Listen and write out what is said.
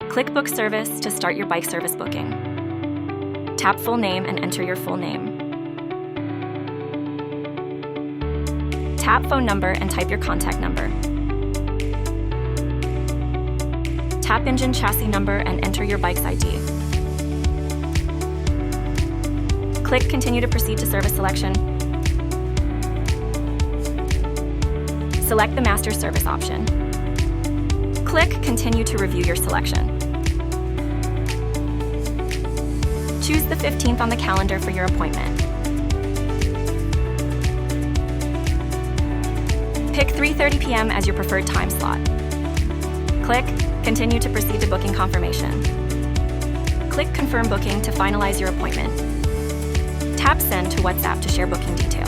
Click Book Service to start your bike service booking. Tap Full Name and enter your full name. Tap Phone Number and type your contact number. Tap Engine Chassis Number and enter your bike's ID. Click Continue to proceed to service selection. Select the Master Service option. Click Continue to review your selection. Choose the 15th on the calendar for your appointment. Pick 3:30 p.m. as your preferred time slot. Click Continue to proceed to booking confirmation. Click Confirm Booking to finalize your appointment. Tap Send to WhatsApp to share booking details.